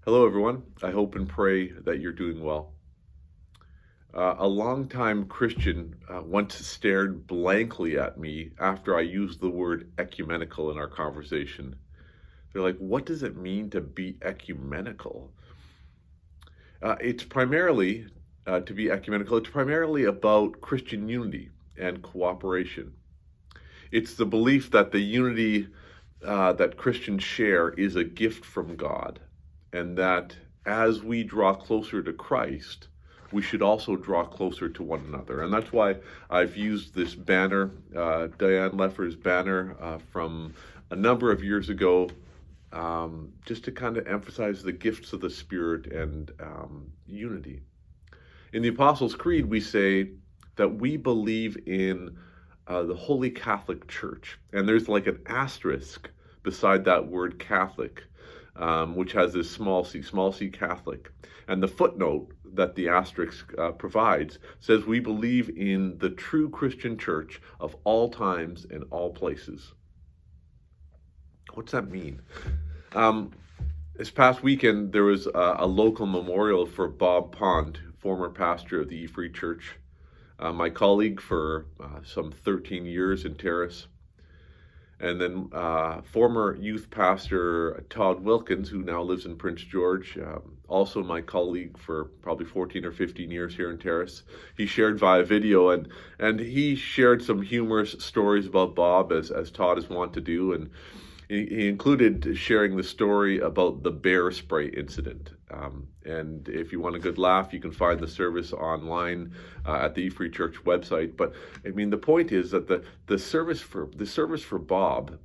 Hello, everyone. I hope and pray that you're doing well. A longtime Christian once stared blankly at me after I used the word ecumenical in our conversation. They're like, what does it mean to be ecumenical? It's primarily, to be ecumenical, it's primarily about Christian unity and cooperation. It's the belief that the unity that Christians share is a gift from God, and that as we draw closer to Christ, we should also draw closer to one another. And that's why I've used this banner, Diane Leffer's banner from a number of years ago, just to kind of emphasize the gifts of the Spirit and unity. In the Apostles' Creed, we say that we believe in the Holy Catholic Church. And there's like an asterisk beside that word Catholic, which has this small c Catholic. And the footnote that the asterisk provides says we believe in the true Christian church of all times and all places. What's that mean? This past weekend, there was a local memorial for Bob Pond, former pastor of the E-Free Church, my colleague for some 13 years in Terrace. And then former youth pastor Todd Wilkins, who now lives in Prince George, also my colleague for probably 14 or 15 years here in Terrace. He shared via video, and he shared some humorous stories about Bob, as Todd is wont to do, and he included sharing the story about the bear spray incident. And if you want a good laugh, you can find the service online at the E-Free Church website. But I mean, the point is that the service for Bob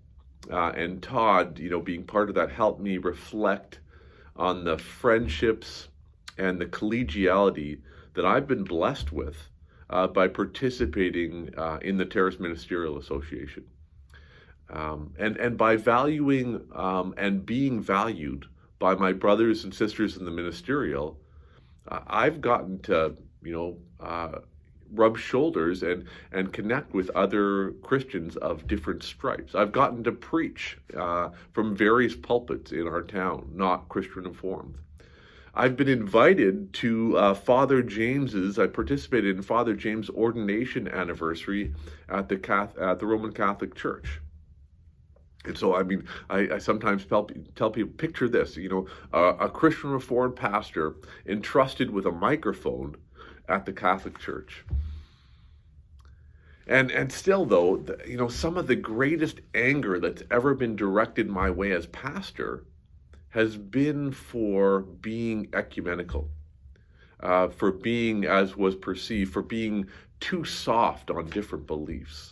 and Todd, being part of that, helped me reflect on the friendships and the collegiality that I've been blessed with by participating in the Terrace Ministerial Association. And by valuing and being valued by my brothers and sisters in the ministerial, I've gotten to, rub shoulders and connect with other Christians of different stripes. I've gotten to preach from various pulpits in our town, not Christian Informed. I've been invited to I participated in Father James' ordination anniversary at the Roman Catholic Church. And so, I mean, I sometimes tell people, picture this, a Christian Reformed pastor entrusted with a microphone at the Catholic Church. And still, though, some of the greatest anger that's ever been directed my way as pastor has been for being ecumenical, for being, as was perceived, for being too soft on different beliefs.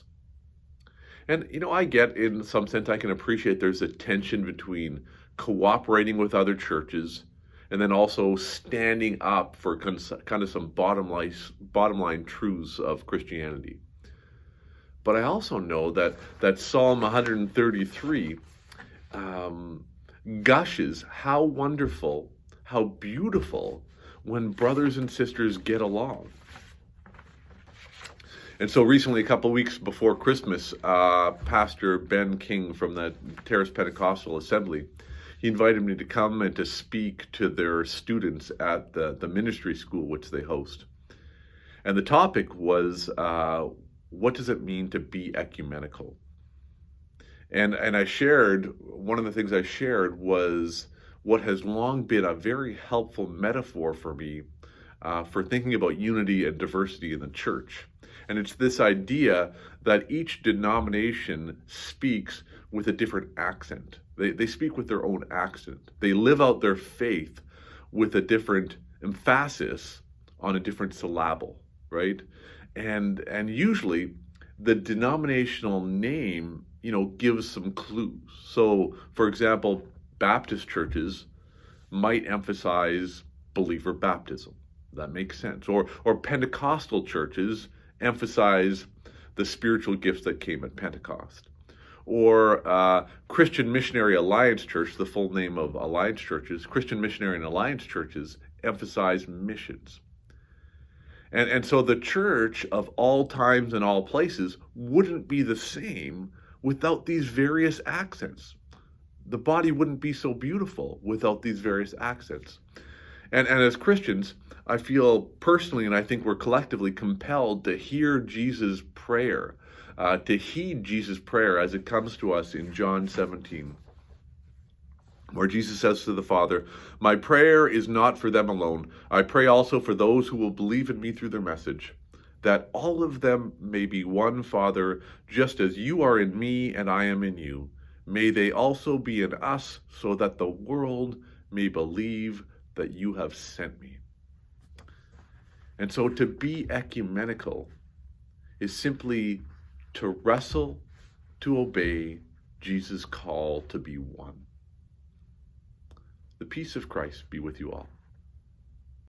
And, I get, in some sense, I can appreciate there's a tension between cooperating with other churches and then also standing up for kind of some bottom line truths of Christianity. But I also know that Psalm 133 gushes how wonderful, how beautiful when brothers and sisters get along. And so recently, a couple of weeks before Christmas, Pastor Ben King from the Terrace Pentecostal Assembly, he invited me to come and to speak to their students at the ministry school which they host. And the topic was, what does it mean to be ecumenical? And one of the things I shared was what has long been a very helpful metaphor for me for thinking about unity and diversity in the church. And it's this idea that each denomination speaks with a different accent. They speak with their own accent. They live out their faith with a different emphasis on a different syllable, right? And usually the denominational name, gives some clues. So, for example, Baptist churches might emphasize believer baptism. That makes sense. Or Pentecostal churches emphasize the spiritual gifts that came at Pentecost. Or Christian Missionary Alliance Church, the full name of Alliance churches, Christian Missionary and Alliance churches emphasize missions. And so the church of all times and all places wouldn't be the same without these various accents. the body wouldn't be so beautiful without these various accents. And as Christians, I feel personally, and I think we're collectively compelled to hear Jesus' prayer, to heed Jesus' prayer as it comes to us in John 17, where Jesus says to the Father, "My prayer is not for them alone. I pray also for those who will believe in me through their message, that all of them may be one, Father, just as you are in me and I am in you. May they also be in us, so that the world may believe that you have sent me." And so to be ecumenical is simply to wrestle, to obey Jesus' call to be one. The peace of Christ be with you all.